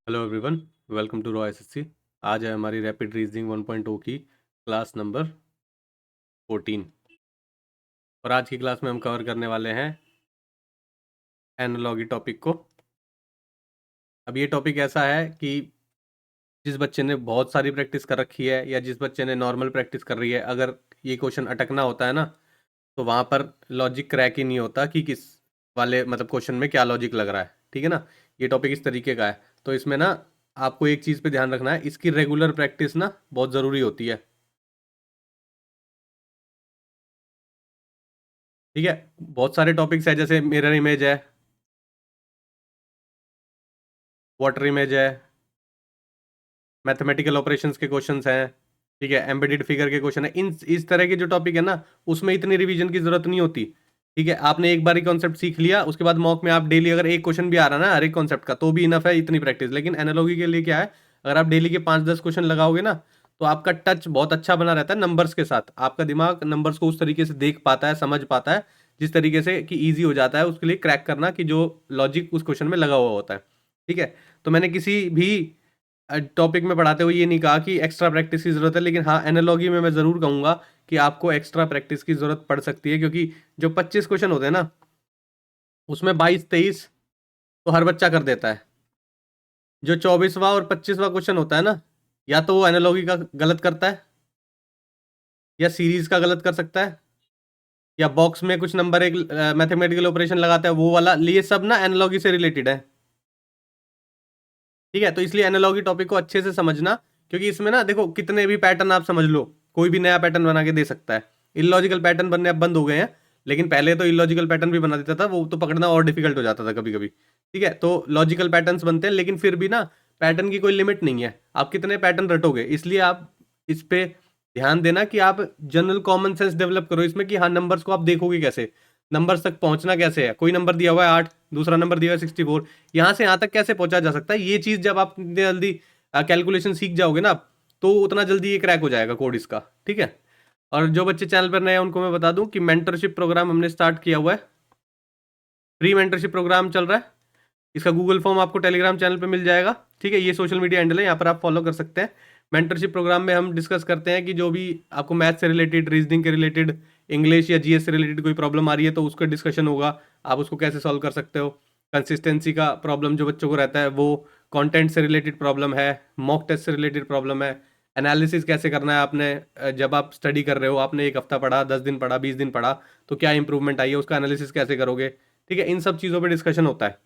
Hello everyone, welcome to Raw SSC. आज है हमारी रैपिड रीजनिंग 1.0 की क्लास नंबर 14 और आज की क्लास में हम कवर करने वाले हैं एनालॉजी टॉपिक को। अब ये टॉपिक ऐसा है कि जिस बच्चे ने बहुत सारी प्रैक्टिस कर रखी है या जिस बच्चे ने नॉर्मल प्रैक्टिस कर रही है, अगर ये क्वेश्चन अटकना होता है ना, तो वहाँ पर लॉजिक क्रैक ही नहीं होता कि किस वाले मतलब क्वेश्चन में क्या लॉजिक लग रहा है। ठीक है ना। ये टॉपिक इस तरीके का है, तो इसमें ना आपको एक चीज़ पे ध्यान रखना है, इसकी रेगुलर प्रैक्टिस ना बहुत ज़रूरी होती है। ठीक है। बहुत सारे टॉपिक्स है, जैसे मिरर इमेज है, वाटर इमेज है, मैथमेटिकल ऑपरेशंस के क्वेश्चंस हैं। ठीक है, एम्बेडेड फिगर के क्वेश्चन है। इन इस तरह के जो टॉपिक है ना, उसमें इतनी रिवीजन की जरूरत नहीं होती। ठीक है, आपने एक बार ही कॉन्सेप्ट सीख लिया, उसके बाद मॉक में आप डेली अगर एक क्वेश्चन भी आ रहा है ना हर एक कॉन्सेप्ट का, तो भी इनफ है इतनी प्रैक्टिस। लेकिन एनालॉजी के लिए क्या है, अगर आप डेली के 5-10 क्वेश्चन लगाओगे ना, तो आपका टच बहुत अच्छा बना रहता है नंबर्स के साथ। आपका दिमाग नंबर्स को उस तरीके से देख पाता है, समझ पाता है, जिस तरीके से कि ईजी हो जाता है उसके लिए क्रैक करना कि जो लॉजिक उस क्वेश्चन में लगा हुआ होता है। ठीक है। तो मैंने किसी भी टॉपिक में पढ़ाते हुए ये नहीं कहा कि एक्स्ट्रा प्रैक्टिस की जरूरत है, लेकिन हाँ एनालॉजी में मैं जरूर कहूंगा कि आपको एक्स्ट्रा प्रैक्टिस की जरूरत पड़ सकती है, क्योंकि जो 25 क्वेश्चन होते हैं ना, उसमें 22-23 तो हर बच्चा कर देता है। जो 24वां और 25वां क्वेश्चन होता है ना, या तो वो एनालॉजी का गलत करता है, या सीरीज का गलत कर सकता है, या बॉक्स में कुछ नंबर एक मैथमेटिकल ऑपरेशन लगाता है वो वाला। ये सब ना एनालॉजी से रिलेटेड है। ठीक है, तो इसलिए एनालॉजी टॉपिक को अच्छे से समझना, क्योंकि इसमें ना देखो कितने भी पैटर्न आप समझ लो, कोई भी नया पैटर्न बना के दे सकता है। इलॉजिकल पैटर्न बनने अब बंद हो गए हैं, लेकिन पहले तो इलॉजिकल पैटर्न भी बना देता था, वो तो पकड़ना और डिफिकल्ट हो जाता था कभी कभी। ठीक है, तो लॉजिकल पैटर्न्स बनते हैं, लेकिन फिर भी ना पैटर्न की कोई लिमिट नहीं है, आप कितने पैटर्न रटोगे। इसलिए आप इस पे ध्यान देना कि आप जनरल कॉमन सेंस डेवलप करो इसमें, कि हाँ नंबर्स को आप देखोगे कैसे, नंबर्स तक पहुंचना कैसे है। कोई नंबर दिया हुआ है 8, दूसरा नंबर दिया हुआ है 64, यहाँ से यहाँ तक कैसे पहुंचा जा सकता है। ये चीज जब आप इतनी जल्दी कैलकुलेशन सीख जाओगे ना, तो उतना जल्दी ये क्रैक हो जाएगा कोड इसका। ठीक है। और जो बच्चे चैनल पर नए हैं उनको मैं बता दूं कि मेंटरशिप प्रोग्राम हमने स्टार्ट किया हुआ है। फ्री मेंटरशिप प्रोग्राम चल रहा है। इसका गूगल फॉर्म आपको टेलीग्राम चैनल पे मिल जाएगा। ठीक है, ये सोशल मीडिया हैंडल है, यहाँ पर आप फॉलो कर सकते हैं। मेंटरशिप प्रोग्राम में हम डिस्कस करते हैं कि जो भी आपको मैथ से रिलेटेड, रीजनिंग के रिलेटेड, इंग्लिश या जीएस से रिलेटेड कोई प्रॉब्लम आ रही है, तो उसका डिस्कशन होगा, आप उसको कैसे सॉल्व कर सकते हो। कंसिस्टेंसी का प्रॉब्लम जो बच्चों को रहता है वो, कंटेंट से रिलेटेड प्रॉब्लम है, मॉक टेस्ट से रिलेटेड प्रॉब्लम है, एनालिसिस कैसे करना है आपने। जब आप स्टडी कर रहे हो, आपने एक हफ्ता पढ़ा, 10 दिन पढ़ा, 20 दिन पढ़ा, तो क्या इंप्रूवमेंट आई है, उसका एनालिसिस कैसे करोगे। ठीक है, इन सब चीज़ों पर डिस्कशन होता है।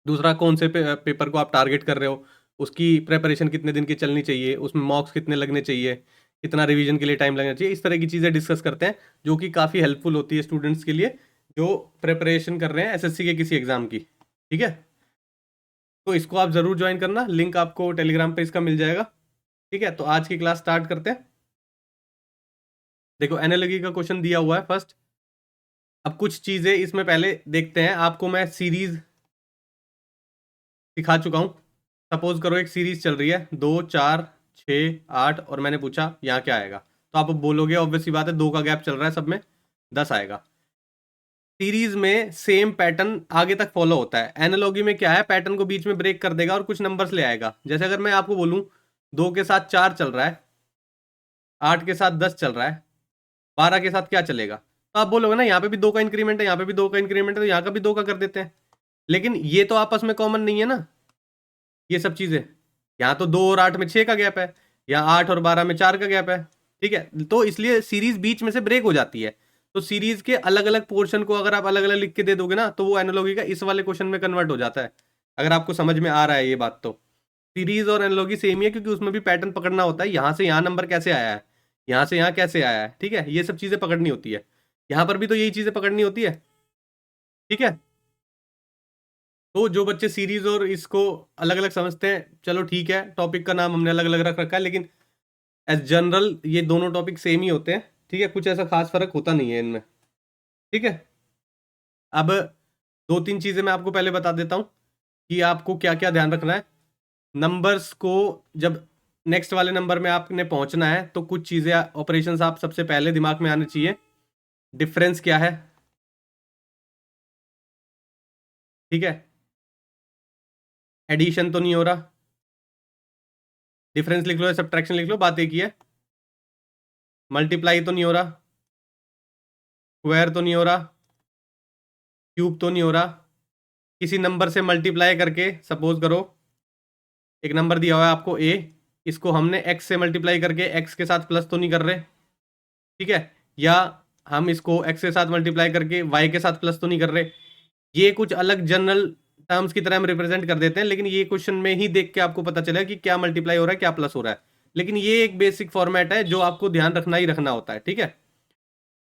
दूसरा, कौन से पेपर को आप टारगेट कर रहे हो, उसकी प्रेपरेशन कितने दिन की चलनी चाहिए, उसमें मॉक्स कितने लगने चाहिए, कितना रिवीजन के लिए टाइम लगना चाहिए। इस तरह की चीज़ें डिस्कस करते हैं, जो कि काफ़ी हेल्पफुल होती है स्टूडेंट्स के लिए जो प्रेपरेशन कर रहे हैं एसएससी के किसी एग्जाम की। ठीक है, तो इसको आप ज़रूर ज्वाइन करना, लिंक आपको टेलीग्राम पे इसका मिल जाएगा। ठीक है, तो आज की क्लास स्टार्ट करते हैं। देखो एनालॉजी का क्वेश्चन दिया हुआ है फर्स्ट। अब कुछ चीज़ें इसमें पहले देखते हैं, आपको मैं सीरीज सिखा चुका हूँ। सपोज करो एक सीरीज चल रही है 2, 4, 6, 8, और मैंने पूछा यहाँ क्या आएगा, तो आप बोलोगे ऑब्वियस सी बात है 2 का गैप चल रहा है, सब में 10 आएगा। सीरीज में सेम पैटर्न आगे तक फॉलो होता है। एनालॉजी में क्या है, पैटर्न को बीच में ब्रेक कर देगा और कुछ नंबर्स ले आएगा। जैसे अगर मैं आपको बोलूँ 2 के साथ 4 चल रहा है, 8 के साथ 10 चल रहा है, 12 के साथ क्या चलेगा, तो आप बोलोगे ना यहाँ पे भी 2 का इंक्रीमेंट है, यहाँ पे भी 2 का इंक्रीमेंट है, तो यहाँ का भी 2 का कर देते हैं। लेकिन ये तो आपस में कॉमन नहीं है ना, ये सब चीजें। यहाँ तो 2 और 8 में 6 का गैप है, यहाँ 8 और 12 में 4 का गैप है। ठीक है, तो इसलिए सीरीज बीच में से ब्रेक हो जाती है। तो सीरीज के अलग अलग पोर्शन को अगर आप अलग अलग लिख के दे दोगे ना, तो वो एनालॉजी का इस वाले क्वेश्चन में कन्वर्ट हो जाता है। अगर आपको समझ में आ रहा है ये बात, तो सीरीज और एनालॉजी सेम ही है, क्योंकि उसमें भी पैटर्न पकड़ना होता है, यहाँ से यहाँ नंबर कैसे आया है, यहाँ से यहाँ कैसे आया है। ठीक है, ये सब चीजें पकड़नी होती है। यहाँ पर भी तो यही चीजें पकड़नी होती है। ठीक है, तो जो बच्चे सीरीज और इसको अलग अलग समझते हैं, चलो ठीक है, टॉपिक का नाम हमने अलग अलग रख रखा है, लेकिन एज जनरल ये दोनों टॉपिक सेम ही होते हैं। ठीक है, कुछ ऐसा खास फर्क होता नहीं है इनमें। ठीक है, अब 2-3 चीजें मैं आपको पहले बता देता हूँ कि आपको क्या क्या ध्यान रखना है। नंबर्स को जब नेक्स्ट वाले नंबर में आपने पहुंचना है, तो कुछ चीजें, ऑपरेशंस आप सबसे पहले दिमाग में आने चाहिए। डिफरेंस क्या है, ठीक है, एडिशन तो नहीं हो रहा, डिफरेंस लिख लो या सब्ट्रैक्शन लिख लो, बात एक ही है। मल्टीप्लाई तो नहीं हो रहा, स्क्वायर तो नहीं हो रहा, क्यूब तो नहीं हो रहा। किसी नंबर से मल्टीप्लाई करके, सपोज करो एक नंबर दिया हुआ है आपको ए, इसको हमने एक्स से मल्टीप्लाई करके एक्स के साथ प्लस तो नहीं कर रहे, ठीक है, या हम इसको एक्स के साथ मल्टीप्लाई करके वाई के साथ प्लस तो नहीं कर रहे। ये कुछ अलग जनरल टर्म्स की तरह हम रिप्रेजेंट कर देते हैं, लेकिन ये क्वेश्चन में ही देख के आपको पता चलेगा कि क्या मल्टीप्लाई हो रहा है क्या प्लस हो रहा है। लेकिन ये एक बेसिक फॉर्मेट है जो आपको ध्यान रखना ही रखना होता है, ठीक है।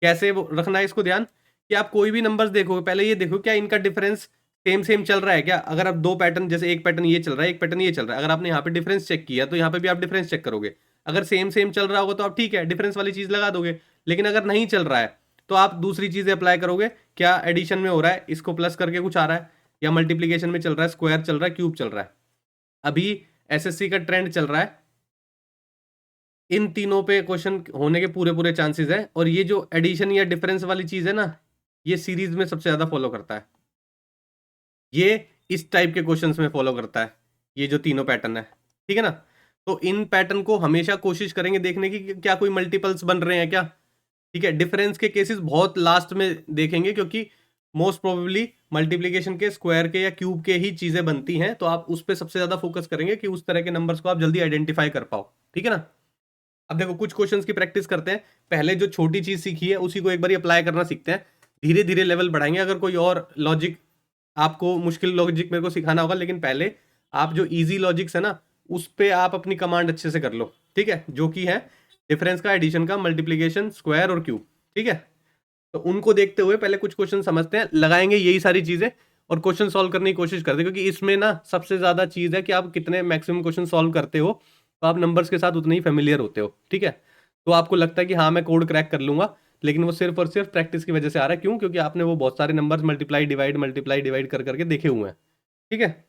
कैसे रखना है इसको ध्यान, कि आप कोई भी नंबर्स देखोगे पहले ये देखो क्या इनका डिफरेंस सेम सेम चल रहा है क्या। अगर आप दो पैटर्न, जैसे एक पैटर्न ये चल रहा है एक पैटर्न ये चल रहा है, अगर आपने यहाँ पे डिफरेंस चेक किया तो यहाँ पे भी आप डिफरेंस चेक करोगे। अगर सेम सेम चल रहा होगा तो आप ठीक है डिफरेंस वाली चीज लगा दोगे। लेकिन अगर नहीं चल रहा है तो आप दूसरी चीजें अप्लाई करोगे, क्या एडिशन में हो रहा है इसको प्लस करके कुछ आ रहा है, या मल्टीप्लीकेशन में चल रहा है, स्क्वायर चल रहा है, क्यूब चल रहा है। अभी एसएससी का ट्रेंड चल रहा है, इन तीनों पे क्वेश्चन होने के पूरे पूरे चांसेस है। और ये जो एडिशन या डिफरेंस वाली चीज है ना, ये सीरीज में सबसे ज्यादा फॉलो करता है, ये इस टाइप के क्वेश्चंस में फॉलो करता है, ये जो तीनों पैटर्न है, ठीक है ना। तो इन पैटर्न को हमेशा कोशिश करेंगे देखने की कि क्या कोई मल्टीपल्स बन रहे हैं क्या, ठीक है। डिफरेंस के केसेस बहुत लास्ट में देखेंगे, क्योंकि मोस्ट प्रोबेबली मल्टीप्लीकेशन के, स्क्वायर के या क्यूब के ही चीजें बनती हैं, तो आप उस पर सबसे ज्यादा फोकस करेंगे कि उस तरह के नंबर्स को आप जल्दी आइडेंटिफाई कर पाओ, ठीक है ना। अब देखो कुछ क्वेश्चंस की प्रैक्टिस करते हैं, पहले जो छोटी चीज सीखी है उसी को एक बार अप्लाई करना सीखते हैं, धीरे धीरे लेवल बढ़ाएंगे। अगर कोई और लॉजिक आपको, मुश्किल लॉजिक मेरे को सिखाना होगा, लेकिन पहले आप जो इजी लॉजिक्स है ना उस पे आप अपनी कमांड अच्छे से कर लो, ठीक है, जो कि है डिफरेंस का, एडिशन का, मल्टीप्लीकेशन, स्क्वायर और क्यूब, ठीक है। तो उनको देखते हुए पहले कुछ क्वेश्चन समझते हैं, लगाएंगे यही सारी चीजें और क्वेश्चन सॉल्व करने की कोशिश करते हैं, क्योंकि इसमें ना सबसे ज्यादा चीज है कि आप कितने मैक्सिमम क्वेश्चन सॉल्व करते हो, तो आप नंबर्स के साथ उतने ही फेमिलियर होते हो, ठीक है। तो आपको लगता है कि हाँ मैं कोड क्रैक कर लूंगा, लेकिन वो सिर्फ और सिर्फ प्रैक्टिस की वजह से आ रहा है। क्यों? क्योंकि आपने वो बहुत सारे नंबर्स मल्टीप्लाई डिवाइड कर करके देखे हुए हैं, ठीक है।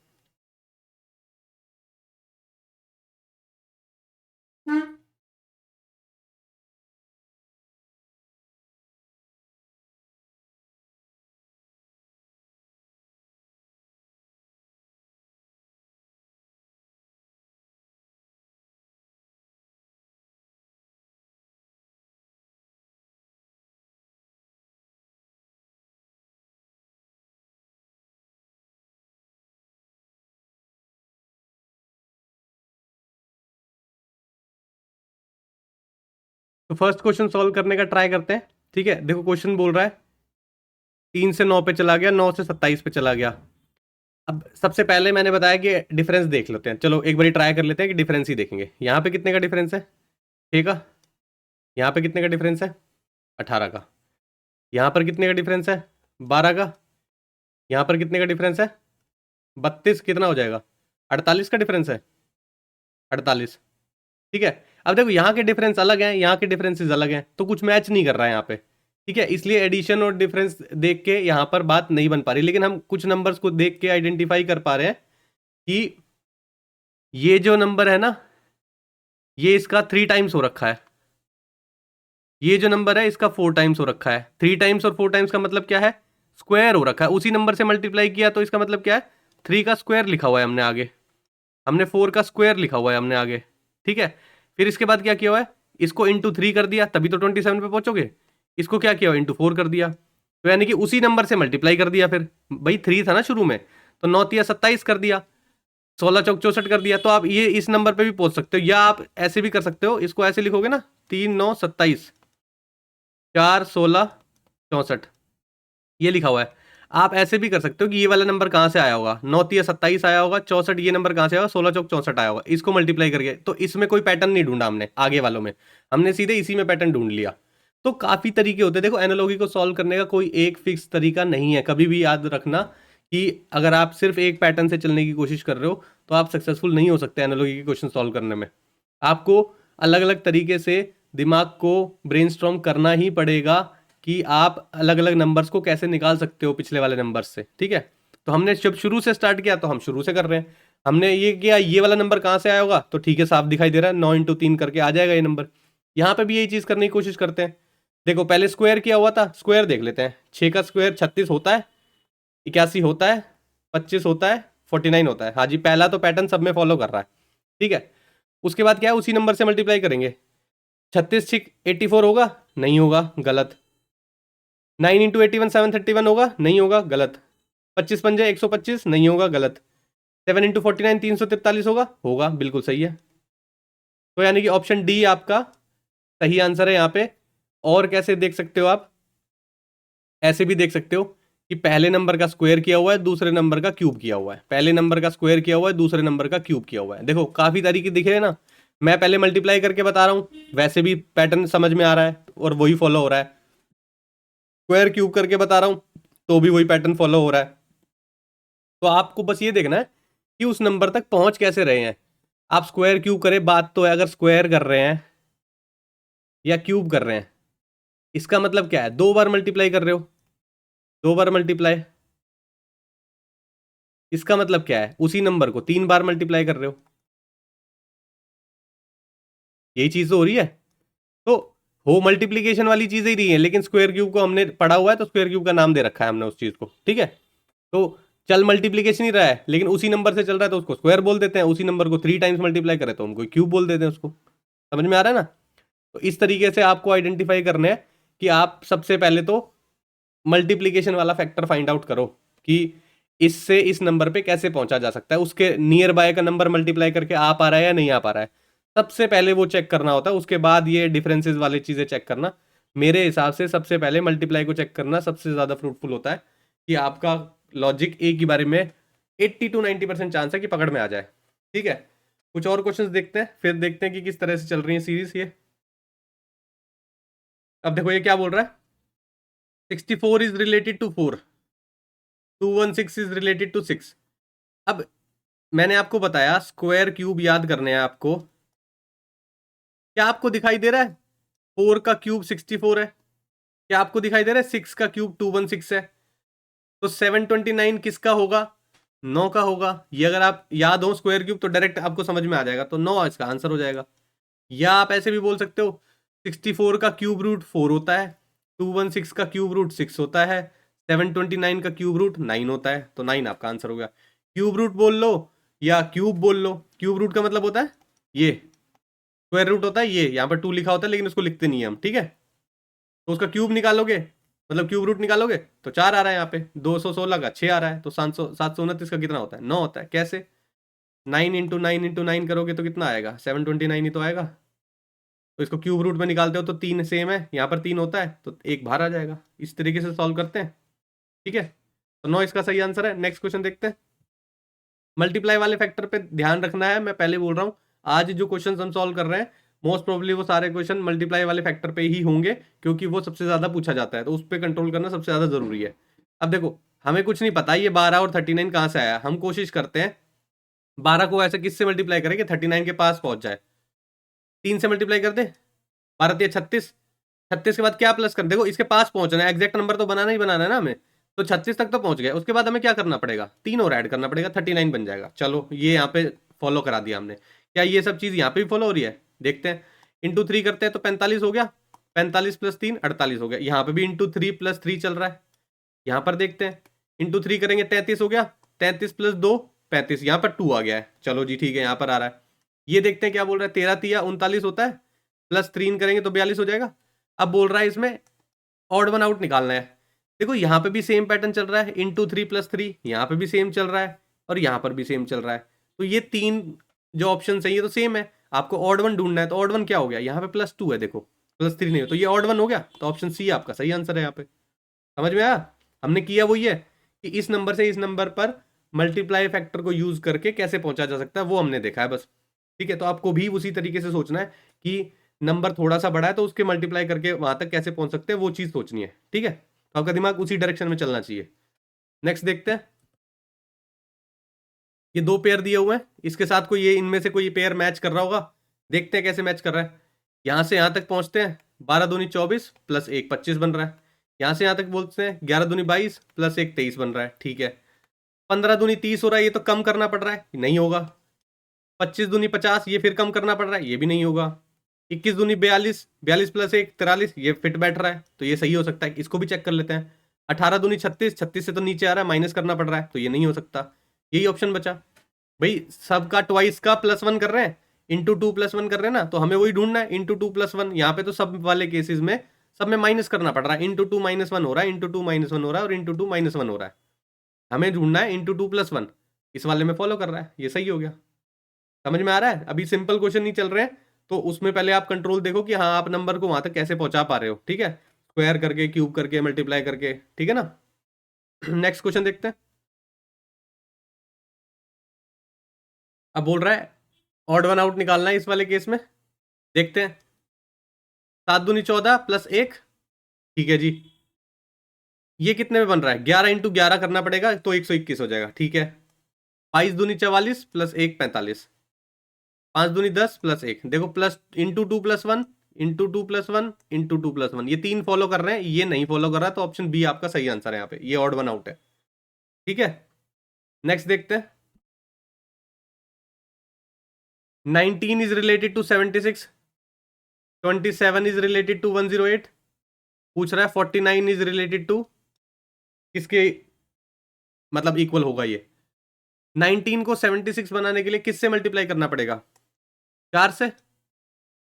तो फर्स्ट क्वेश्चन सॉल्व करने का ट्राई करते हैं, ठीक है। देखो क्वेश्चन बोल रहा है 3 से 9 पे चला गया, 9 से 27 पे चला गया। अब सबसे पहले मैंने बताया कि डिफरेंस देख लेते हैं, चलो एक बार ट्राई कर लेते हैं कि डिफरेंस ही देखेंगे। यहाँ पे कितने का डिफरेंस है? 6 का। यहाँ पे कितने का डिफरेंस है? 18 का। यहाँ पर कितने का डिफरेंस है? 12 का। यहाँ पर कितने का डिफरेंस है? 32। कितना हो जाएगा? 48 का डिफरेंस है। 48, ठीक है। अब देखो यहाँ के डिफरेंस अलग हैं, यहाँ के डिफरेंसेस अलग हैं, तो कुछ मैच नहीं कर रहा है यहाँ पे, ठीक है। इसलिए एडिशन और डिफरेंस देख के यहाँ पर बात नहीं बन पा रही। लेकिन हम कुछ नंबर्स को देख के आइडेंटिफाई कर पा रहे हैं कि ये जो नंबर है ना, ये इसका 3 टाइम्स हो रखा है, ये जो नंबर है इसका 4 टाइम्स हो रखा है। 3 टाइम्स और 4 टाइम्स का मतलब क्या है? स्क्वायर हो रखा है। उसी नंबर से मल्टीप्लाई किया तो इसका मतलब क्या है? 3 का स्क्वायर लिखा हुआ है हमने आगे, हमने 4 का स्क्वायर लिखा हुआ है हमने आगे, ठीक है। फिर इसके बाद क्या किया हुआ है? इसको इंटू 3 कर दिया, तभी तो 27 पे पहुंचोगे। इसको क्या किया? इंटू 4 कर दिया, तो यानी कि उसी नंबर से मल्टीप्लाई कर दिया। फिर भाई 3 था ना शुरू में, तो 9 × 3 = 27 कर दिया, 16 × 4 = 64 कर दिया। तो आप ये इस नंबर पे भी पहुंच सकते हो, या आप ऐसे भी कर सकते हो, इसको ऐसे लिखोगे ना, 3 9 27, 4 16 64, ये लिखा हुआ है। आप ऐसे भी कर सकते हो कि ये वाला नंबर कहाँ से आया होगा, 9 × 3 = 27 आया होगा, 64 ये नंबर कहाँ से आया होगा, 16 × 4 = 64 आया होगा। इसको मल्टीप्लाई करके, तो इसमें कोई पैटर्न नहीं ढूंढा हमने आगे वालों में, हमने सीधे इसी में पैटर्न ढूंढ लिया। तो काफी तरीके होते हैं। देखो एनालॉजी को सॉल्व करने का कोई एक फिक्स तरीका नहीं है, कभी भी याद रखना कि अगर आप सिर्फ एक पैटर्न से चलने की कोशिश कर रहे हो तो आप सक्सेसफुल नहीं हो सकते एनालॉजी के क्वेश्चन सॉल्व करने में। आपको अलग अलग तरीके से दिमाग को ब्रेनस्टॉर्म करना ही पड़ेगा कि आप अलग अलग नंबर्स को कैसे निकाल सकते हो पिछले वाले नंबर्स से, ठीक है। तो हमने जब शुरू से स्टार्ट किया तो हम शुरू से कर रहे हैं। हमने ये किया, ये वाला नंबर कहाँ से आया होगा, तो ठीक है साफ दिखाई दे रहा है, 9 × 3 करके आ जाएगा ये नंबर। यहाँ पे भी यही चीज करने की कोशिश करते हैं। देखो पहले स्क्वायर किया हुआ था, स्क्वायर देख लेते हैं। 6 का स्क्वायर 36 होता है, 81 होता है, 25 होता है, 49 होता है। हाँ जी, पहला तो पैटर्न सब में फॉलो कर रहा है, ठीक है। उसके बाद क्या है, उसी नंबर से मल्टीप्लाई करेंगे। 36 6 84 होगा, नहीं होगा, गलत। 9 इंटू 81 731 होगा, नहीं होगा, गलत। 25 पंजे 125, नहीं होगा, गलत। 7 इंटू 49 343 होगा, बिल्कुल सही है। तो यानी कि ऑप्शन डी आपका सही आंसर है यहाँ पे। और कैसे देख सकते हो आप, ऐसे भी देख सकते हो कि पहले नंबर का स्क्वायर किया हुआ है, दूसरे नंबर का क्यूब किया हुआ है। पहले नंबर का स्क्वायर किया हुआ है, दूसरे नंबर का क्यूब किया हुआ है। देखो काफी तरीके दिख रहे हैं ना। मैं पहले मल्टीप्लाई करके बता रहा हूँ, वैसे भी पैटर्न समझ में आ रहा है और वही फॉलो हो रहा है। स्क्वायर क्यूब करके बता रहा हूँ तो भी वही पैटर्न फॉलो हो रहा है। तो आपको बस ये देखना है कि उस नंबर तक पहुंच कैसे रहे हैं। आप स्क्वायर क्यूब करें बात तो है, अगर स्क्वायर कर रहे हैं या क्यूब कर रहे हैं, इसका मतलब क्या है, 2 बार मल्टीप्लाई कर रहे हो, 2 बार मल्टीप्लाई। इसका मतलब क्या है, उसी नंबर को 3 बार मल्टीप्लाई कर रहे हो। यही चीज तो हो रही है। तो हो मल्टीप्लीकेशन वाली चीजें ही रही है, लेकिन स्क्वायर क्यूब को हमने पढ़ा हुआ है तो स्क्वायर क्यूब का नाम दे रखा है हमने उस चीज को, ठीक है। तो चल मल्टीप्लीकेशन ही रहा है, लेकिन उसी नंबर से चल रहा है तो उसको स्क्वायर बोल देते हैं। उसी नंबर को 3 टाइम्स मल्टीप्लाई करे तो हम कोई क्यूब बोल देते हैं उसको। समझ में आ रहा है ना। तो इस तरीके से आपको आइडेंटिफाई करना है कि आप सबसे पहले तो मल्टीप्लीकेशन वाला फैक्टर फाइंड आउट करो कि इससे इस नंबर पे कैसे पहुंचा जा सकता है। उसके नियर बाय का नंबर मल्टीप्लाई करके आ पा रहा है या नहीं आ पा रहा है, सबसे पहले वो चेक करना होता है। उसके बाद ये डिफरेंसेस वाली चीजें चेक करना, मेरे हिसाब से सबसे पहले मल्टीप्लाई को चेक करना सबसे ज्यादा फ्रूटफुल होता है कि आपका लॉजिक एक ही बारे में 80 to 90% चांस है कि पकड़ में आ जाए, ठीक है। कुछ और क्वेश्चंस देखते हैं, फिर देखते हैं कि किस तरह से चल रही है सीरीज ये। अब देखो ये क्या बोल रहा है, 64 is related to 4, 216 is related to 6। अब मैंने आपको बताया स्क्वायर क्यूब याद करने हैं आपको। क्या आपको दिखाई दे रहा है 4 का क्यूब 64 है? क्या आपको दिखाई दे रहा है 6 का क्यूब 216 है? तो 729 किसका होगा? 9 का होगा। ये अगर आप याद हो स्क्वायर क्यूब तो डायरेक्ट आपको समझ में आ जाएगा, तो 9 इसका आंसर हो जाएगा। या आप ऐसे भी बोल सकते हो 64 का क्यूब रूट 4 होता है, 216 का क्यूब रूट 6 होता है, 729 का क्यूब रूट 9 होता है, तो 9 आपका आंसर हो गया। क्यूब रूट बोल लो या क्यूब बोल लो, क्यूब रूट का मतलब होता है ये, स्क्वायर रूट होता है ये, यहाँ पर 2 लिखा होता है लेकिन उसको लिखते नहीं है हम, ठीक है। तो उसका क्यूब निकालोगे, मतलब क्यूब रूट निकालोगे तो 4 आ रहा है, यहाँ पे 216 का 6 आ रहा है, तो 729 का कितना होता है? 9 होता है। कैसे? 9 इंटू 9 करोगे तो कितना आएगा? 729 ही तो आएगा। तो इसको क्यूब रूट में निकालते हो तो 3 सेम है, यहाँ पर 3 होता है तो एक बाहर आ जाएगा। इस तरीके से सॉल्व करते हैं, ठीक है। तो 9 इसका सही आंसर है। नेक्स्ट क्वेश्चन देखते हैं। मल्टीप्लाई वाले फैक्टर पे ध्यान रखना है, मैं पहले बोल रहा हूँ आज जो क्वेश्चन हम सॉल्व कर रहे हैं मोस्ट प्रोबेबली वो सारे क्वेश्चन मल्टीप्लाई वाले फैक्टर पे ही होंगे, क्योंकि वो सबसे ज्यादा पूछा जाता है, तो उस पर कंट्रोल करना सबसे ज्यादा जरूरी है। अब देखो हमें कुछ नहीं पता ये 12 और 39 कहाँ से आया, हम कोशिश करते हैं 12 को ऐसे किससे मल्टीप्लाई करें कि 39 के पास पहुंच जाए। 3 से मल्टीप्लाई कर दे, 12 3 36, 36 के बाद क्या प्लस कर, देखो इसके पास पहुंचना है, एग्जैक्ट नंबर तो बनाना ही बनाना है ना हमें। तो 36 तक तो पहुंच गए, उसके बाद हमें क्या करना पड़ेगा? 3 और ऐड करना पड़ेगा, 39 बन जाएगा। चलो ये यहाँ पे फॉलो करा दिया हमने। क्या ये सब चीज यहाँ पे भी फॉलो हो रही है? देखते हैं। इंटू 3 करते हैं तो 45 हो गया, 45 प्लस 3 48 हो गया। यहाँ पे भी इंटू 3 प्लस 3 चल रहा है। यहाँ पर देखते हैं, इंटू 3 करेंगे 33 हो गया, 33 प्लस 2 35, यहाँ पर 2 आ गया है। चलो जी ठीक है, यहाँ पर आ रहा है। ये देखते हैं क्या बोल रहा है, 13 तिया 39 होता है, प्लस 3 करेंगे तो 42 हो जाएगा। अब बोल रहा है इसमें ऑड वन आउट निकालना है। देखो यहाँ पे भी सेम पैटर्न चल रहा है, इंटू 3 प्लस 3, यहाँ पे भी सेम चल रहा है और यहाँ पर भी सेम चल रहा है। तो ये 3 जो ऑप्शन है ये तो सेम है। आपको ऑड वन ढूंढना है, तो ऑड वन क्या हो गया, यहाँ पे प्लस 2 है, देखो प्लस 3 नहीं हो, तो ये ऑड वन हो गया। तो ऑप्शन सी आपका सही आंसर है यहाँ पे। समझ में आया? हमने किया वही है कि इस नंबर से इस नंबर पर मल्टीप्लाई फैक्टर को यूज करके कैसे पहुंचा जा सकता है, वो हमने देखा है बस, ठीक है। तो आपको भी उसी तरीके से सोचना है कि नंबर थोड़ा सा बड़ा है तो उसके मल्टीप्लाई करके वहां तक कैसे पहुंच सकते हैं, वो चीज सोचनी है, ठीक है। तो आपका दिमाग उसी डायरेक्शन में चलना चाहिए। नेक्स्ट देखते हैं। ये 2 पेयर दिए हुए हैं, इसके साथ कोई ये इनमें से कोई पेयर मैच कर रहा होगा, देखते हैं कैसे मैच कर रहा है। यहां से यहां तक पहुंचते हैं, 12 दूनी 24 प्लस 1 25 बन रहा है। यहां से यहां तक बोलते हैं 11 दूनी 22 प्लस 1 23 बन रहा है, ठीक है। 15 दूनी 30 हो रहा है, ये तो कम करना पड़ रहा है, नहीं होगा। 25 दूनी 50, ये फिर कम करना पड़ रहा है, ये भी नहीं होगा। 21 दूनी 42, 42 प्लस 1 43, ये फिट बैठ रहा है, तो ये सही हो सकता है, इसको भी चेक कर लेते हैं। 18 दूनी 36, 36 से तो नीचे आ रहा है, माइनस करना पड़ रहा है, तो ये नहीं हो सकता। यही ऑप्शन बचा भाई, सबका ट्वाइस का +1 कर रहे हैं, इंटू 2+1 कर रहे हैं ना, तो हमें वही ढूंढना है, इंटू 2+1। यहाँ पे तो सब वाले केसेस में सब में माइनस करना पड़ रहा है, इंटू 2-1 हो रहा है, इंटू 2-1 हो रहा है, और इंटू 2-1 हो रहा है। हमें ढूंढना है इंटू 2+1, इस वाले में फॉलो कर रहा है, ये सही हो गया। समझ में आ रहा है? अभी सिंपल क्वेश्चन नहीं चल रहे हैं, तो उसमें पहले आप कंट्रोल देखो कि हाँ आप नंबर को वहां तक कैसे पहुंचा पा रहे हो, ठीक है, स्क्वायर करके, क्यूब करके, मल्टीप्लाई करके, ठीक है ना। नेक्स्ट क्वेश्चन देखते हैं। अब बोल रहा है ऑड वन आउट निकालना है इस वाले केस में, देखते हैं। 7 दूनी 14 प्लस 1, ठीक है जी। ये कितने में बन रहा है? 11 × 11 करना पड़ेगा, तो 121 हो जाएगा, ठीक है। 22 दूनी 44 प्लस 1 45, 5 दूनी 10 प्लस 1, देखो प्लस इंटू 2+1, इंटू 2+1, इंटू 2+1, ये तीन फॉलो कर रहे हैं, ये नहीं फॉलो कर रहा, तो ऑप्शन बी आपका सही आंसर है यहाँ पे, ये ऑड वन आउट है, ठीक है। नेक्स्ट देखते हैं। 19 is related to 76, 27 is related to 108, पूछ रहा है 49 इज रिलेटेड टू किसके मतलब इक्वल होगा ये। 19 को 76 बनाने के लिए किससे मल्टीप्लाई करना पड़ेगा? 4 से।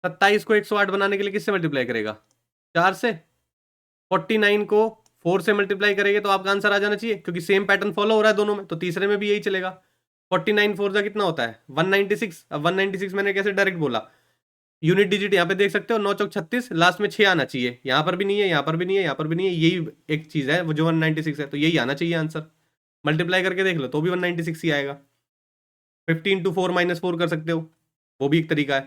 27 को 108 बनाने के लिए किससे मल्टीप्लाई करेगा? 4 से। 49 को 4 से मल्टीप्लाई करेंगे तो आपका आंसर आ जाना चाहिए, क्योंकि सेम पैटर्न फॉलो हो रहा है दोनों में, तो तीसरे में भी यही चलेगा। 49 4 का कितना होता है? 196। अब 196 मैंने कैसे डायरेक्ट बोला? यूनिट डिजिट यहाँ पे देख सकते हो, 9×36, लास्ट में 6 आना चाहिए, यहाँ पर भी नहीं है, यहाँ पर भी नहीं है, यहाँ पर भी नहीं है, यही एक चीज है वो जो 196 है, तो यही आना चाहिए आंसर। मल्टीप्लाई करके देख लो तो भी 196 ही आएगा। 50 × 4 - 4 कर सकते हो, वो भी एक तरीका है।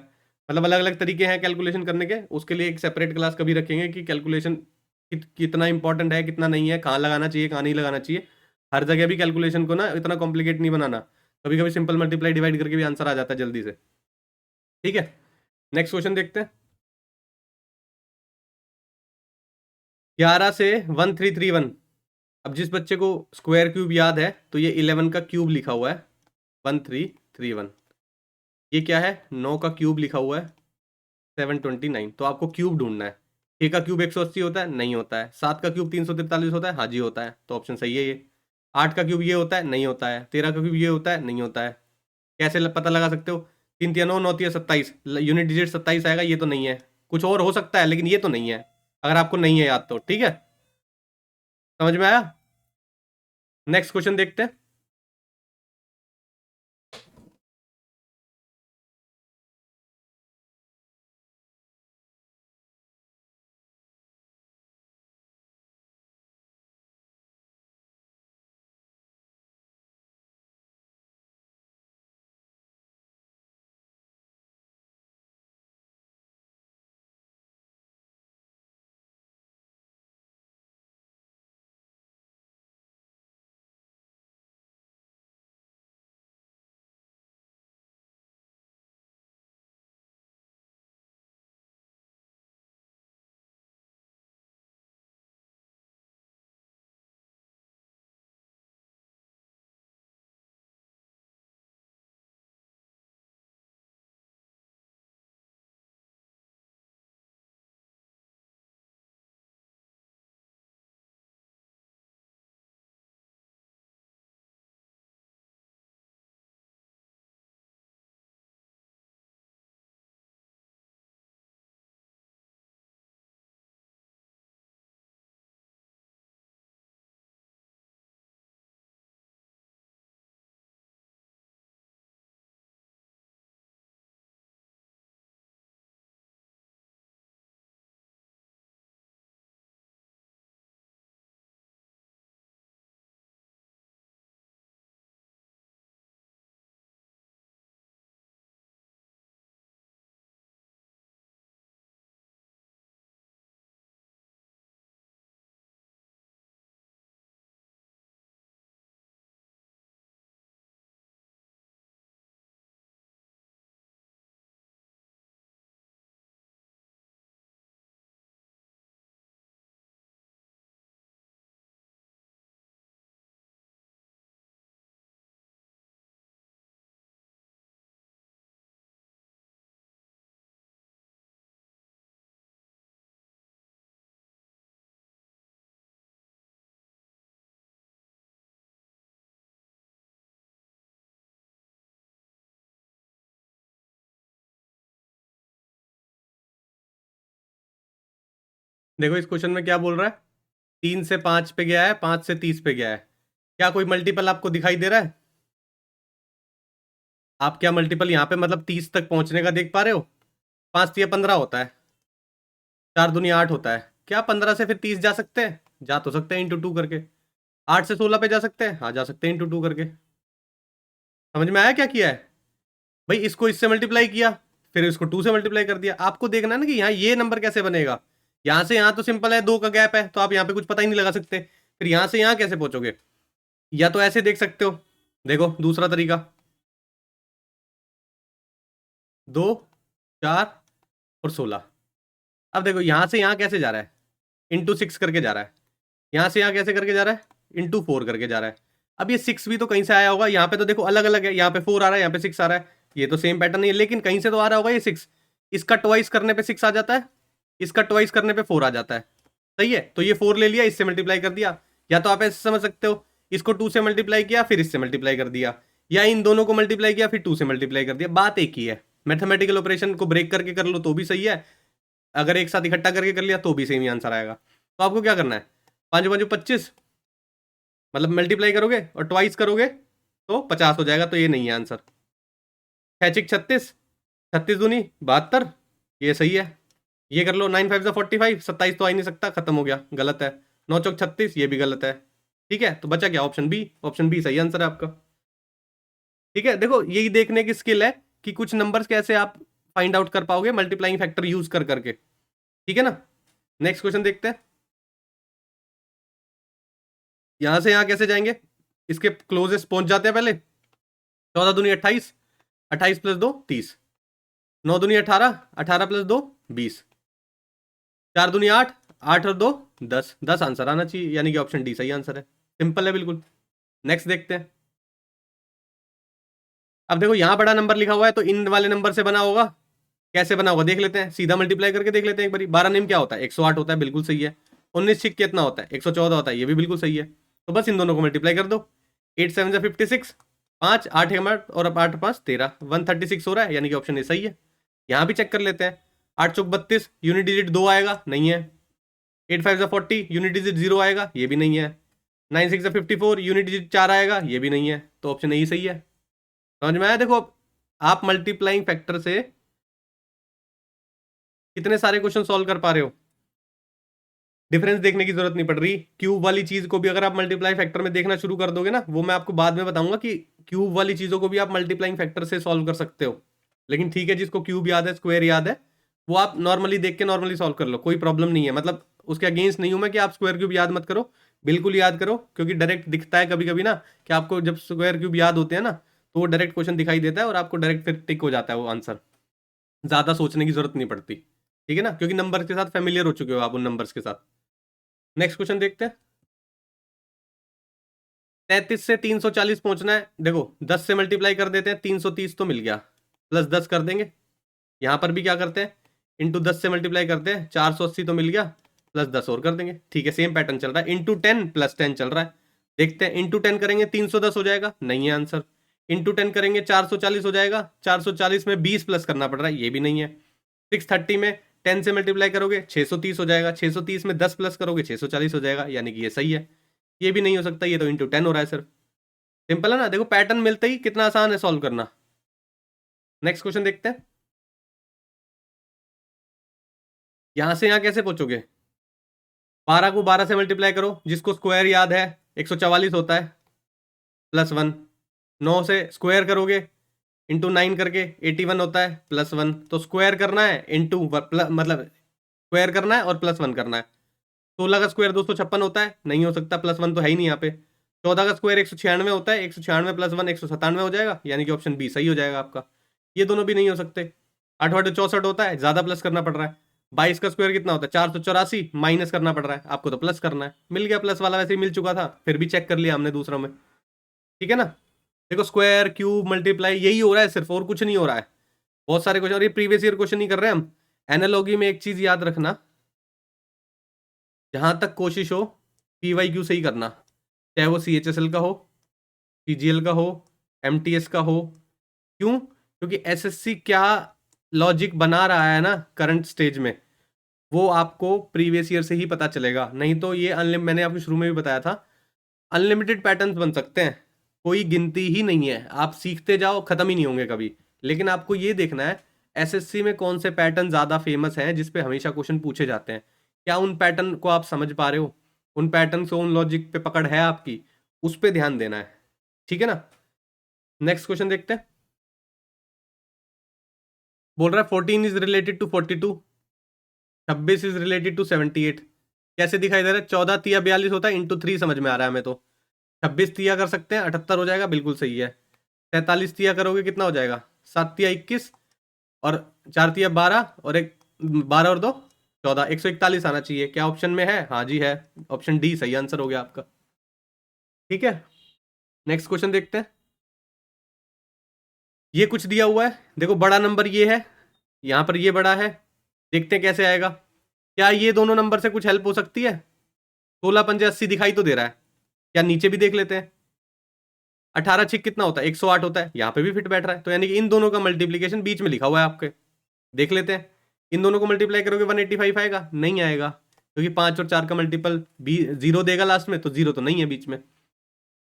मतलब अलग अलग तरीके हैं कैलकुलेशन करने के, उसके लिए एक सेपरेट क्लास कभी रखेंगे कि कैलकुलेशन कितना इंपॉर्टेंट है, कितना नहीं है, कहाँ लगाना चाहिए, कहाँ नहीं लगाना चाहिए। हर जगह भी कैलकुलेशन को ना इतना कॉम्प्लिकेट नहीं बनाना, कभी कभी सिंपल मल्टीप्लाई डिवाइड करके भी आंसर आ जाता है जल्दी से, ठीक है। नेक्स्ट क्वेश्चन देखते हैं। 11 से 1331। अब जिस बच्चे को स्क्वायर क्यूब याद है, तो ये 11 का क्यूब लिखा हुआ है 1331। ये क्या है? 9 का क्यूब लिखा हुआ है 729। तो आपको क्यूब ढूंढना है। 6 का क्यूब 180 होता है, नहीं होता है। 7 का क्यूब 343 होता है, हाँ जी होता है, तो ऑप्शन सही है ये। 8 का क्यूब ये होता है, नहीं होता है। 13 का क्यूब ये होता है, नहीं होता है। कैसे पता लगा सकते हो? 3 × 9 = 27, यूनिट डिजिट 27 आएगा, ये तो नहीं है। कुछ और हो सकता है लेकिन ये तो नहीं है, अगर आपको नहीं है याद तो, ठीक है। समझ में आया? नेक्स्ट क्वेश्चन देखते हैं। देखो इस क्वेश्चन में क्या बोल रहा है, 3 से 5 पे गया है, 5 से 30 पे गया है। क्या कोई मल्टीपल आपको दिखाई दे रहा है? आप क्या मल्टीपल यहाँ पे मतलब 30 तक पहुंचने का देख पा रहे हो? 5 या 15 होता है, 4 दूनी 8 होता है। क्या 15 से फिर 30 जा सकते हैं? जा तो सकते हैं, इंटू 2 करके। 8 से 16 पे जा सकते हैं, हाँ जा सकते हैं, इंटू 2 करके। समझ में आया क्या किया है? भाई इसको इससे मल्टीप्लाई किया, फिर इसको 2 से मल्टीप्लाई कर दिया। आपको देखना है ना कि यहाँ ये नंबर कैसे बनेगा। यहाँ से यहाँ तो सिंपल है, 2 का गैप है, तो आप यहाँ पे कुछ पता ही नहीं लगा सकते। फिर यहाँ से यहाँ कैसे पहुंचोगे? या तो ऐसे देख सकते हो, देखो दूसरा तरीका, 2, 4 और 16। अब देखो यहाँ से यहाँ कैसे जा रहा है, इंटू 6 करके जा रहा है। यहाँ से यहाँ कैसे करके जा रहा है, इंटू 4 करके जा रहा है। अब ये 6 भी तो कहीं से आया होगा, यहाँ पे तो देखो अलग अलग है, यहाँ पे 4 आ रहा है, यहाँ पे 6 आ रहा है। ये तो सेम पैटर्न नहीं है, लेकिन कहीं से तो आ रहा होगा ये 6। इसका ट्वाइस करने पे 6 आ जाता है, इसका ट्वाइस करने पे 4 आ जाता है। सही है, तो ये 4 ले लिया, इससे मल्टीप्लाई कर दिया। या तो आप ऐसे समझ सकते हो, इसको 2 से मल्टीप्लाई किया, फिर इससे मल्टीप्लाई कर दिया, या इन दोनों को मल्टीप्लाई किया, फिर 2 से मल्टीप्लाई कर दिया। बात एक ही है। मैथमेटिकल ऑपरेशन को ब्रेक करके कर लो तो भी सही है, अगर एक साथ इकट्ठा करके कर लिया तो भी सेम ही आंसर आएगा। तो आपको क्या करना है, 5 5 25, मतलब मल्टीप्लाई करोगे और ट्वाइस करोगे तो 50 हो जाएगा, तो ये नहीं है आंसर। 6 36, 36 दूनी 72, ये सही है। ये कर लो, 9 5 45, 27 तो आ ही नहीं सकता, खत्म हो गया, गलत है। 9 चौक 36, ये भी गलत है। ठीक है, तो बचा क्या, ऑप्शन बी। ऑप्शन बी सही आंसर है आपका। ठीक है, देखो यही देखने की स्किल है कि कुछ नंबर्स कैसे आप फाइंड आउट कर पाओगे मल्टीप्लाइंग फैक्टर यूज कर करके। ठीक है ना, नेक्स्ट क्वेश्चन देखते हैं। यहां से यहां कैसे जाएंगे, इसके क्लोजेस्ट पहुंच जाते हैं पहले। 14 दूनी 28, 28 प्लस 2 30, 9 दूनी 18, 18 प्लस 2 20, 4 दूनी 8, 8 और 2 10, 10 आंसर आना चाहिए, यानी कि ऑप्शन डी सही आंसर है। सिंपल है बिल्कुल। नेक्स्ट देखते हैं। अब देखो यहां बड़ा नंबर लिखा हुआ है, तो इन वाले नंबर से बना होगा। कैसे बना होगा देख लेते हैं, सीधा मल्टीप्लाई करके देख लेते हैं एक बार। 12 नेम क्या होता है, 108 होता है, बिल्कुल सही है। 19 छिक कितना होता है, 114 होता है, ये भी बिल्कुल सही है। तो बस इन दोनों को मल्टीप्लाई कर दो। 8 7 56, 5 8 8 और 8 5 13, 136 हो रहा है, यानी कि ऑप्शन ए सही है। यहाँ भी चेक कर लेते हैं। 8 चौक 32, यूनिट डिजिट 2 आएगा, नहीं है। 8 5 40, यूनिट डिजिट 0 आएगा, ये भी नहीं है। 9 6 54, यूनिट डिजिट 4 आएगा, ये भी नहीं है। तो ऑप्शन ए ही सही है। समझ में आया? देखो आप मल्टीप्लाइंग फैक्टर से कितने सारे क्वेश्चन सॉल्व कर पा रहे हो, डिफरेंस देखने की जरूरत नहीं पड़ रही। क्यूब वाली चीज को भी अगर आप मल्टीप्लाई फैक्टर में देखना शुरू कर दोगे ना, वो मैं आपको बाद में बताऊंगा कि क्यूब वाली चीजों को भी आप मल्टीप्लाइंग फैक्टर से सॉल्व कर सकते हो। लेकिन ठीक है, जिसको क्यूब याद है, स्क्वायर याद है, वो आप नॉर्मली देख के नॉर्मली सॉल्व कर लो, कोई प्रॉब्लम नहीं है। मतलब उसके अगेंस्ट नहीं हूं मैं कि आप स्क्वायर क्यूब याद मत करो, बिल्कुल याद करो, क्योंकि डायरेक्ट दिखता है कभी कभी ना कि आपको जब स्क्वायर क्यूब याद होते हैं ना, तो वो डायरेक्ट क्वेश्चन दिखाई देता है और आपको डायरेक्ट फिर टिक हो जाता है वो आंसर, ज्यादा सोचने की जरूरत नहीं पड़ती। ठीक है ना, क्योंकि नंबर के साथ फेमिलियर हो चुके हो आप उन नंबर्स के साथ। नेक्स्ट क्वेश्चन देखते हैं। 33 से 340 पहुंचना है, देखो 10 से मल्टीप्लाई कर देते हैं, 330 तो मिल गया, प्लस 10 कर देंगे। यहां पर भी क्या करते हैं, इंटू 10 से मल्टीप्लाई करते हैं, 480 तो मिल गया, प्लस 10 और कर देंगे। ठीक है, सेम पैटर्न चल रहा है, इंटू 10 प्लस 10 चल रहा है। देखते हैं, इंटू 10 करेंगे 310 हो जाएगा, नहीं है आंसर। इंटू 10 करेंगे 440 हो जाएगा, 440 में 20 प्लस करना पड़ रहा है, ये भी नहीं है। 630 में 10 से मल्टीप्लाई करोगे 630 हो जाएगा, 630 में 10 प्लस करोगे 640 हो जाएगा, यानी कि ये सही है। ये भी नहीं हो सकता, ये तो इंटू 10 हो रहा है सिर्फ। सिंपल है ना, देखो पैटर्न मिलते ही कितना आसान है सॉल्व करना। नेक्स्ट क्वेश्चन देखते हैं। यहां से यहां कैसे पहुंचोगे, 12 को 12 से मल्टीप्लाई करो, जिसको स्क्वायर याद है 144 होता है, प्लस 1। 9 से स्क्वायर करोगे इंटू 9 करके 81 होता है, प्लस 1। तो स्क्वायर करना है इंटू मतलब स्क्वायर करना है और प्लस 1 करना है। 16 का स्क्वायर 256 होता है, नहीं हो सकता, प्लस 1 तो है ही नहीं यहाँ पे। 14 का स्क्वायर 196 होता है, 196 प्लस 1 197 हो जाएगा, यानी कि ऑप्शन बी सही हो जाएगा आपका। ये दोनों भी नहीं हो सकते। 8 8 64 होता है, ज्यादा प्लस करना पड़ रहा है। 22 का स्क्वायर कितना होता है, 484, माइनस करना पड़ रहा है आपको, तो प्लस करना है। मिल गया, प्लस वाला वैसे ही मिल चुका था, फिर भी चेक कर लिया हमने दूसरा में। ठीक है ना, देखो स्क्वायर क्यूब मल्टीप्लाई यही हो रहा है सिर्फ, और कुछ नहीं हो रहा है। बहुत सारे क्वेश्चन, और ये प्रीवियस ईयर क्वेश्चन नहीं कर रहे हम। एनालॉगी में एक चीज याद रखना, जहां तक कोशिश हो PYQ से ही करना, चाहे वो CHSL का हो, CGL का हो, MTS का हो। क्यों? क्योंकि SSC क्या लॉजिक बना रहा है ना करंट स्टेज में, वो आपको प्रीवियस ईयर से ही पता चलेगा। नहीं तो ये मैंने आपको शुरू में भी बताया था, अनलिमिटेड पैटर्न्स बन सकते हैं, कोई गिनती ही नहीं है, आप सीखते जाओ खत्म ही नहीं होंगे कभी। लेकिन आपको ये देखना है एसएससी में कौन से पैटर्न ज़्यादा फेमस हैं जिस पे हमेशा क्वेश्चन पूछे जाते हैं, क्या उन पैटर्न को आप समझ पा रहे हो, उन पैटर्न से उन लॉजिक पे पकड़ है आपकी, उस पे ध्यान देना है। ठीक है ना। नेक्स्ट क्वेश्चन देखते हैं। बोल रहा है 14 is related to 42, 26 is related to 78। कैसे दिखाई दे रहा है? 14 तिया 42 होता है, इंटू 3 समझ में आ रहा है हमें तो। 26 तिया कर सकते हैं, 78 हो जाएगा, बिल्कुल सही है। 43 तिया करोगे कितना हो जाएगा? 7 तिया 21 और 4 तिया 12 और एक 12 और 2 14, 141 आना चाहिए। क्या ऑप्शन में है? हाँ जी है, ऑप्शन डी सही आंसर हो गया आपका। ठीक है, नेक्स्ट क्वेश्चन देखते हैं। ये कुछ दिया हुआ है, देखो बड़ा नंबर ये है, यहां पर ये बड़ा है, देखते हैं कैसे आएगा। क्या ये दोनों नंबर से कुछ हेल्प हो सकती है? 16 पंजे 80 दिखाई तो दे रहा है, क्या नीचे भी देख लेते हैं। 18 छिक कितना होता है? 108 होता है, यहाँ पे भी फिट बैठ रहा है, तो यानी कि इन दोनों का मल्टीप्लीकेशन बीच में लिखा हुआ है आपके, देख लेते हैं। इन दोनों को मल्टीप्लाई करोगे 185 आएगा? नहीं आएगा, क्योंकि 5 और 4 का मल्टीपल 0 देगा लास्ट में, तो 0 तो नहीं है बीच में।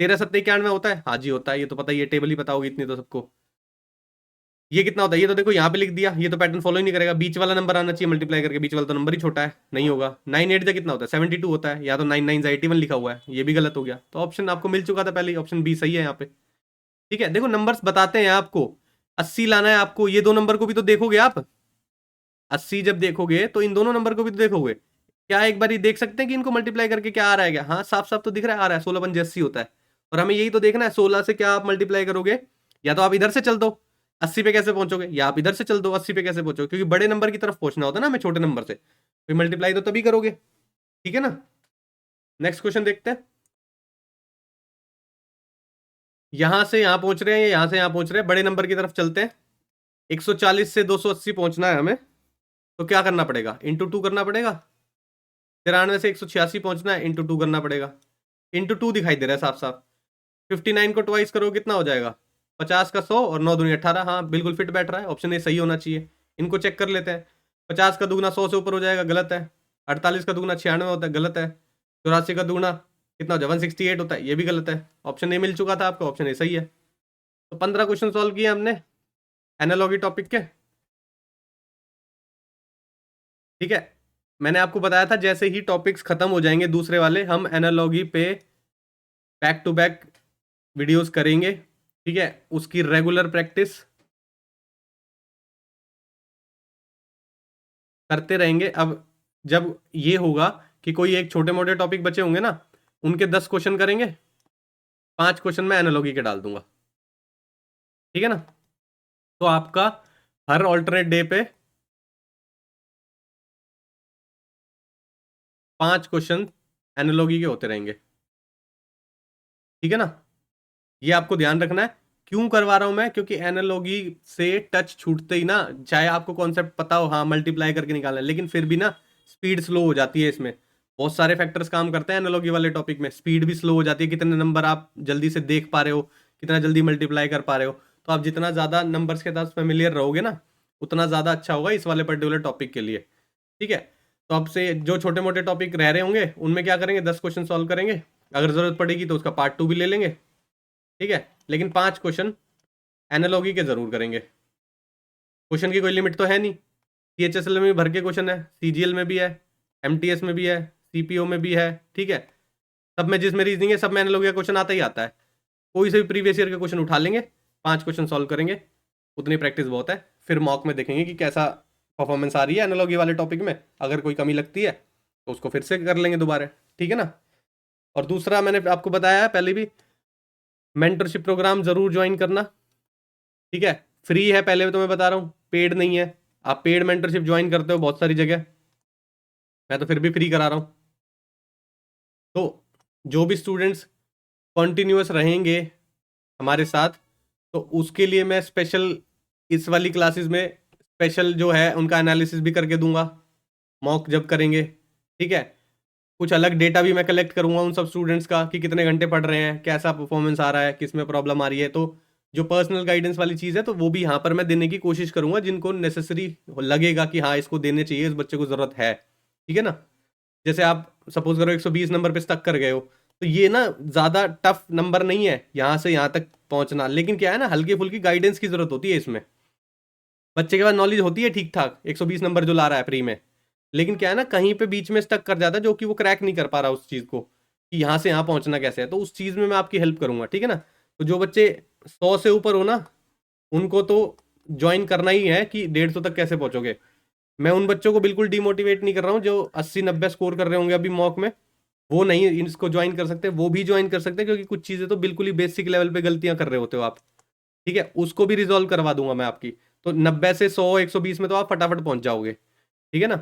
13 सत्ते 91 होता है, हाँ जी होता है, ये तो पता ही है, टेबल ही पता होगी इतनी तो सबको। ये कितना होता है? ये तो देखो यहाँ पे लिख दिया, ये तो पैटर्न फॉलो ही नहीं करेगा, बीच वाला नंबर आना चाहिए मल्टीप्लाई करके, बीच वाला तो नंबर ही छोटा है, नहीं होगा। 9 8 कितना होता है? 72 होता है, या तो 9 9 81 लिखा हुआ है, ये भी गलत हो गया। तो ऑप्शन आपको मिल चुका था पहले, ऑप्शन बी सही है यहाँ पे। ठीक है, देखो नंबर्स बताते हैं आपको, 80 लाना है आपको, ये दो नंबर को भी तो देखोगे आप, 80 जब देखोगे तो इन दोनों नंबर को भी तो देखोगे। क्या एक बार देख सकते हैं कि इनको मल्टीप्लाई करके क्या आ रहा है? क्या हाँ, साफ साफ तो दिख रहा है, आ रहा है 16 पंजे 80 होता है। और हमें यही तो देखना है, 16 से क्या आप मल्टीप्लाई करोगे, या तो आप इधर से चल दो 80 पे कैसे पहुंचोगे, या आप इधर से चल दो 80 पे कैसे पहुंचोगे, क्योंकि बड़े नंबर की तरफ पहुंचना होता है ना हमें छोटे नंबर से, तो मल्टीप्लाई तो तभी करोगे। ठीक है ना। नेक्स्ट क्वेश्चन देखते हैं। यहां से यहां पहुंच रहे हैं, यहां से यहां पहुंच रहे हैं, बड़े नंबर की तरफ चलते हैं। 140 से 280 पहुंचना है हमें, तो क्या करना पड़ेगा? इंटू 2 करना पड़ेगा। 93 से 186 पहुंचना है, इंटू 2 करना पड़ेगा। इंटू 2 दिखाई दे रहा है साफ साफ। 59 को ट्वाइस करो कितना हो जाएगा? 50 का 100 और 9 दूनी 18, हाँ बिल्कुल फिट बैठ रहा है, ऑप्शन ए सही होना चाहिए। इनको चेक कर लेते हैं। 50 का दुगना 100 से ऊपर हो जाएगा, गलत है। 48 का दुगना 96 होता है, गलत है। 84 का दुगना कितना हो जाए? 168 होता है, ये भी गलत है। ऑप्शन ए मिल चुका था आपको, ऑप्शन ए सही है। तो 15 क्वेश्चन सॉल्व किए हमने एनालॉगी टॉपिक के। ठीक है, मैंने आपको बताया था जैसे ही टॉपिक्स खत्म हो जाएंगे दूसरे वाले, हम एनालॉगी पे बैक टू बैक वीडियोस करेंगे। ठीक है, उसकी रेगुलर प्रैक्टिस करते रहेंगे। अब जब ये होगा कि कोई एक छोटे मोटे टॉपिक बचे होंगे ना, उनके 10 क्वेश्चन करेंगे, 5 क्वेश्चन मैं एनालॉगी के डाल दूंगा। ठीक है ना। तो आपका हर ऑल्टरनेट डे पे 5 क्वेश्चन एनालॉगी के होते रहेंगे। ठीक है ना, ये आपको ध्यान रखना है। क्यों करवा रहा हूं मैं? क्योंकि एनालॉगी से टच छूटते ही ना, चाहे आपको कॉन्सेप्ट पता हो, हाँ मल्टीप्लाई करके निकालना है, लेकिन फिर भी ना स्पीड स्लो हो जाती है। इसमें बहुत सारे फैक्टर्स काम करते हैं एनालॉगी वाले टॉपिक में, स्पीड भी स्लो हो जाती है, कितने नंबर आप जल्दी से देख पा रहे हो, कितना जल्दी मल्टीप्लाई कर पा रहे हो। तो आप जितना ज़्यादा नंबर्स के साथ फेमिलियर रहोगे ना, उतना ज़्यादा अच्छा होगा इस वाले पर्टिकुलर टॉपिक के लिए। ठीक है, तो आपसे जो छोटे मोटे टॉपिक रह रहे होंगे उनमें क्या करेंगे, 10 क्वेश्चन सॉल्व करेंगे, अगर ज़रूरत पड़ेगी तो उसका पार्ट 2 भी ले लेंगे। ठीक है, लेकिन 5 क्वेश्चन एनालॉगी के जरूर करेंगे। क्वेश्चन की कोई लिमिट तो है नहीं, सीएचएसएल में भी भर के क्वेश्चन है, सीजीएल में भी है, एमटीएस में भी है, सीपीओ में भी है। ठीक है, सब में जिसमें रीजनिंग है सब में एनालॉगी का क्वेश्चन आता ही आता है। कोई से भी प्रीवियस ईयर के क्वेश्चन उठा लेंगे, 5 क्वेश्चन सॉल्व करेंगे, उतनी प्रैक्टिस बहुत है। फिर मॉक में देखेंगे कि कैसा परफॉर्मेंस आ रही है एनालॉगी वाले टॉपिक में, अगर कोई कमी लगती है तो उसको फिर से कर लेंगे दोबारा। ठीक है ना। और दूसरा मैंने आपको बताया है पहले भी, मेंटरशिप प्रोग्राम जरूर ज्वाइन करना। ठीक है, फ्री है, पहले तो मैं बता रहा हूँ, पेड नहीं है। आप पेड मेंटरशिप ज्वाइन करते हो बहुत सारी जगह, मैं तो फिर भी फ्री करा रहा हूँ। तो जो भी स्टूडेंट्स कॉन्टिन्यूअस रहेंगे हमारे साथ, तो उसके लिए मैं स्पेशल इस वाली क्लासेस में स्पेशल जो है उनका एनालिसिस भी करके दूंगा मॉक जब करेंगे। ठीक है, कुछ अलग डेटा भी मैं कलेक्ट करूंगा उन सब स्टूडेंट्स का कि कितने घंटे पढ़ रहे हैं, कैसा परफॉर्मेंस आ रहा है, किस में प्रॉब्लम आ रही है। तो जो पर्सनल गाइडेंस वाली चीज़ है तो वो भी यहाँ पर मैं देने की कोशिश करूंगा, जिनको नेसेसरी लगेगा कि हाँ इसको देने चाहिए, इस बच्चे को ज़रूरत है। ठीक है ना। जैसे आप सपोज करो 120 नंबर पे स्टक कर गए हो, तो ये ना ज़्यादा टफ नंबर नहीं है यहाँ से यहाँ तक पहुँचना, लेकिन क्या है ना, हल्की फुल्की गाइडेंस की ज़रूरत होती है इसमें। बच्चे के पास नॉलेज होती है ठीक ठाक 120 नंबर जो ला रहा है प्री में, लेकिन क्या है ना, कहीं पे बीच में स्टक कर जाता है, जो कि वो क्रैक नहीं कर पा रहा उस चीज़ को कि यहाँ से यहाँ पहुँचना कैसे है। तो उस चीज़ में मैं आपकी हेल्प करूँगा, ठीक है ना। तो जो बच्चे 100 से ऊपर हो ना, उनको तो ज्वाइन करना ही है कि 150 तक कैसे पहुँचोगे। मैं उन बच्चों को बिल्कुल डिमोटिवेट नहीं कर रहा हूँ जो 80-90 स्कोर कर रहे होंगे अभी मॉक में, वो नहीं इसको ज्वाइन कर सकते, वो भी ज्वाइन कर सकते हैं, क्योंकि कुछ चीज़ें तो बिल्कुल ही बेसिक लेवल पे गलतियां कर रहे होते हो आप, ठीक है। उसको भी रिजॉल्व करवा दूंगा मैं आपकी। तो 90 से 100 120 में तो आप फटाफट पहुंच जाओगे, ठीक है ना।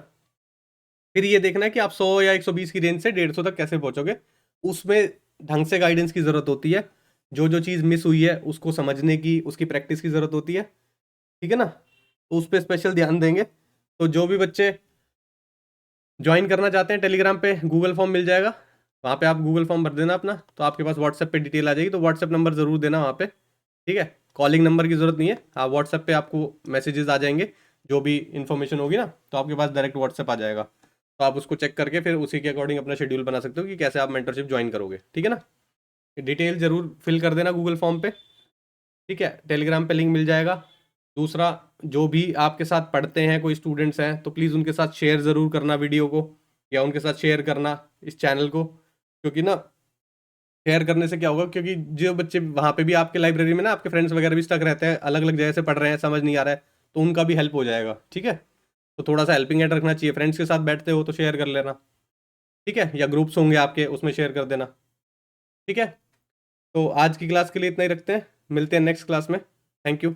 फिर ये देखना है कि आप 100 या 120 की रेंज से 150 तक कैसे पहुंचोगे। उसमें ढंग से गाइडेंस की ज़रूरत होती है, जो जो चीज़ मिस हुई है उसको समझने की, उसकी प्रैक्टिस की ज़रूरत होती है, ठीक है ना। तो उस पर स्पेशल ध्यान देंगे। तो जो भी बच्चे ज्वाइन करना चाहते हैं, टेलीग्राम पे गूगल फॉर्म मिल जाएगा, वहाँ पे आप गूगल फॉर्म भर देना अपना, तो आपके पास व्हाट्सएप पे डिटेल आ जाएगी। तो व्हाट्सएप नंबर ज़रूर देना वहाँ पे, ठीक है। कॉलिंग नंबर की ज़रूरत नहीं है, आप व्हाट्सएप पे आपको मैसेजेस आ जाएंगे, जो भी इन्फॉर्मेशन होगी ना, तो आपके पास डायरेक्ट व्हाट्सएप आ जाएगा। तो आप उसको चेक करके फिर उसी के अकॉर्डिंग अपना शेड्यूल बना सकते हो कि कैसे आप मेंटरशिप ज्वाइन करोगे, ठीक है ना। डिटेल ज़रूर फिल कर देना गूगल फॉर्म पे, ठीक है। टेलीग्राम पे लिंक मिल जाएगा। दूसरा, जो भी आपके साथ पढ़ते हैं कोई स्टूडेंट्स हैं, तो प्लीज़ उनके साथ शेयर ज़रूर करना वीडियो को, या उनके साथ शेयर करना इस चैनल को, क्योंकि ना शेयर करने से क्या होगा, क्योंकि जो बच्चे वहाँ पे भी आपके लाइब्रेरी में ना, आपके फ्रेंड्स वगैरह भी स्टक रहते हैं, अलग अलग जगह से पढ़ रहे हैं, समझ नहीं आ रहा है, तो उनका भी हेल्प हो जाएगा, ठीक है। तो थोड़ा सा हेल्पिंग हैंड रखना चाहिए, फ्रेंड्स के साथ बैठते हो तो शेयर कर लेना, ठीक है, या ग्रुप्स होंगे आपके उसमें शेयर कर देना, ठीक है। तो आज की क्लास के लिए इतना ही रखते हैं, मिलते हैं नेक्स्ट क्लास में। Thank you.